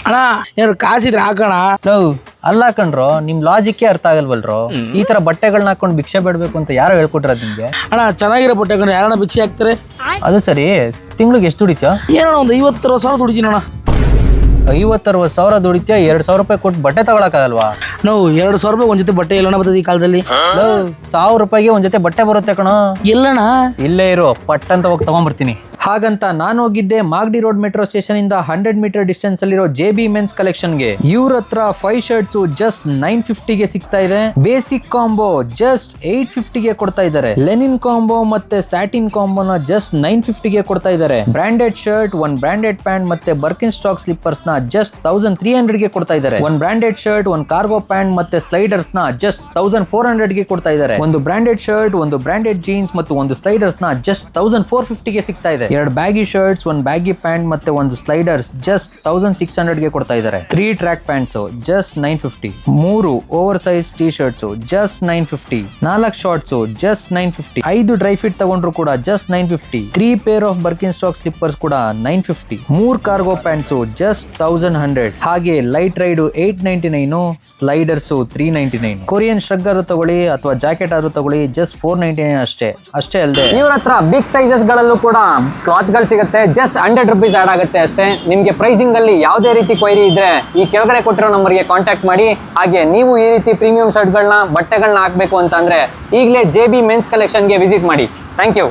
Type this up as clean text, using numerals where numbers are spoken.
ಅಣ್ಣ ಏನಾರು ಕಾಸಿದ್ರೆ ಹಾಕೋಣ. ಅಲ್ಲ ಕಣ್ರೋ, ನಿಮ್ ಲಾಜಿಕ್ಕೇ ಅರ್ಥ ಆಗಲ್ವಲ್ರೋ. ಈ ತರ ಬಟ್ಟೆಗಳನ್ನ ಹಾಕೊಂಡು ಭಿಕ್ಷೆ ಬೇಡ್ಬೇಕು ಅಂತ ಯಾರೋ ಹೇಳ್ಕೊಟ್ರ ನಿಮ್ಗೆ? ಅಣ್ಣ ಚೆನ್ನಾಗಿರೋ ಬಟ್ಟೆಗಳು ಯಾರಣ್ಣ ಭಿಕ್ಷೆ ಹಾಕ್ತಾರೆ? ಅದು ಸರಿ, ತಿಂಗ್ಳಿಗೆ ಎಷ್ಟು ದುಡಿತ್ಯಾ? ಏನಣ್ಣ ಒಂದು 50-60 ದುಡಿತೀನಿ ಅಣ್ಣ. 50-60 ಸಾವಿರ ದುಡಿತ್ಯಾ? 2,000 ರೂಪಾಯಿ ಕೊಟ್ಟು ಬಟ್ಟೆ ತಗೊಳಕಾಗಲ್ವಾ? ನಾವು 2,000 ರೂಪಾಯಿ ಒಂದ್ ಜೊತೆ ಬಟ್ಟೆ ಎಲ್ಲಣ್ಣ ಬರ್ತದೆ ಈ ಕಾಲದಲ್ಲಿ? 1,000 ರೂಪಾಯಿಗೆ ಒಂದ್ ಜೊತೆ ಬಟ್ಟೆ ಬರುತ್ತೆ ಕಣೋ. ಎಲ್ಲಣ್ಣ? ಇಲ್ಲೇ ಇರೋ, ಪಟ್ ಅಂತ ಹೋಗಿ ತಗೊಂಡ್ಬರ್ತೀನಿ. ಹಾಗಂತ ನಾನು ಹೋಗಿದ್ದೆ ಮಾಗಡಿ ರೋಡ್ ಮೆಟ್ರೋ ಸ್ಟೇಷನ್ ಇಂದ 100 ಮೀಟರ್ ಡಿಸ್ಟೆನ್ಸ್ ಅಲ್ಲಿರೋ JB ಮೆನ್ಸ್ ಕಲೆಕ್ಷನ್ ಗೆ. ಇವ್ರ ಹತ್ರ 5 ಶರ್ಟ್ಸ್ ಜಸ್ಟ್ 950 ಸಿಗ್ತಾ ಇದೆ. ಬೇಸಿಕ್ ಕಾಂಬೋ ಜಸ್ಟ್ 850 ಕೊಡ್ತಾ ಇದ್ದಾರೆ. ಲೆನಿನ್ ಕಾಂಬೋ ಮತ್ತೆ ಸ್ಯಾಟಿನ್ ಕಾಂಬೋನ ಜಸ್ಟ್ 950 ಕೊಡ್ತಾ ಇದ್ದಾರೆ. ಬ್ರಾಂಡೆಡ್ ಶರ್ಟ್, ಒಂದ್ ಬ್ರಾಂಡೆಡ್ ಪ್ಯಾಂಟ್ ಮತ್ತೆ ಬರ್ಕಿನ್ ಸ್ಟಾಕ್ ಸ್ಲಿಪ್ಪರ್ಸ್ ನ ಜಸ್ಟ್ 1300 ಕೊಡ್ತಾ ಇದ್ದಾರೆ. ಒಂದ್ ಬ್ರಾಂಡೆಡ್ ಶರ್ಟ್, ಒಂದ್ ಕಾರ್ಗೋ ಪ್ಯಾಂಟ್ ಮತ್ತೆ ಸ್ಲೈಡರ್ಸ್ ನ ಜಸ್ಟ್ 1400 ಕೊಡ್ತಾ ಇದ್ದಾರೆ. ಒಂದು ಬ್ರಾಂಡೆಡ್ ಶರ್ಟ್, ಒಂದು ಬ್ರಾಂಡೆಡ್ ಜೀನ್ಸ್ ಮತ್ತು ಒಂದು ಸ್ಲೈಡರ್ಸ್ ನ ಜಸ್ಟ್ 1450 ಸಿಗ್ತಾ ಇದೆ. 2 ಬ್ಯಾಗಿ ಶರ್ಟ್ಸ್, ಒಂದ್ ಬ್ಯಾಗಿ ಪ್ಯಾಂಟ್ ಮತ್ತೆ ಒಂದು ಸ್ಲೈಡರ್ಸ್ ಜಸ್ಟ್ 1600 ಕೊಡ್ತಾ ಇದ್ದಾರೆ. 3 track pants just 950. 3 over size T shirts just 950. 4 shorts just 950. 5 dry fit ತಗೊಂಡ್ರು ಕೂಡ just 950. 3 pair of Birkenstock slippers ಕೂಡ 950. 3 ಕಾರ್ಗೋ ಪ್ಯಾಂಟ್ಸ್ ಜಸ್ಟ್ 1100. ಹಾಗೆ ಲೈಟ್ ರೈಡ್ 899, ಸ್ಲೈಡರ್ಸ್ 399. ಕೊರಿಯನ್ ಶ್ರಗ್ಗರ್ ತಗೊಳ್ಳಿ ಅಥವಾ ಜಾಕೆಟ್ ಆದ್ರೂ ತಗೊಳ್ಳಿ, ಜಸ್ಟ್ 499 ಅಷ್ಟೇ ಅಲ್ಲದೆ ಇವ್ರ ಹತ್ರ ಬಿಗ್ ಸೈಜಸ್ ಗಳಲ್ಲೂ ಕೂಡ ಕ್ಲಾತ್ ಗಳು ಸಿಗುತ್ತೆ. ಜಸ್ಟ್ 100 ರೂಪೀಸ್ ಆಡ್ ಆಗುತ್ತೆ ಅಷ್ಟೇ. ನಿಮ್ಗೆ ಪ್ರೈಸಿಂಗ್ ಅಲ್ಲಿ ಯಾವುದೇ ರೀತಿ ಕ್ವೈರಿ ಇದ್ರೆ ಈ ಕೆಳಗಡೆ ಕೊಟ್ಟಿರೋ ನಂಬರ್ಗೆ ಕಾಂಟ್ಯಾಕ್ಟ್ ಮಾಡಿ. ಹಾಗೆ ನೀವು ಈ ರೀತಿ ಪ್ರೀಮಿಯಂ ಶರ್ಟ್ಗಳನ್ನ, ಬಟ್ಟೆಗಳನ್ನ ಹಾಕ್ಬೇಕು ಅಂತ ಅಂದ್ರೆ ಈಗಲೇ JB ಮೆನ್ಸ್ ಕಲೆಕ್ಷನ್ಗೆ ವಿಸಿಟ್ ಮಾಡಿ. Thank you.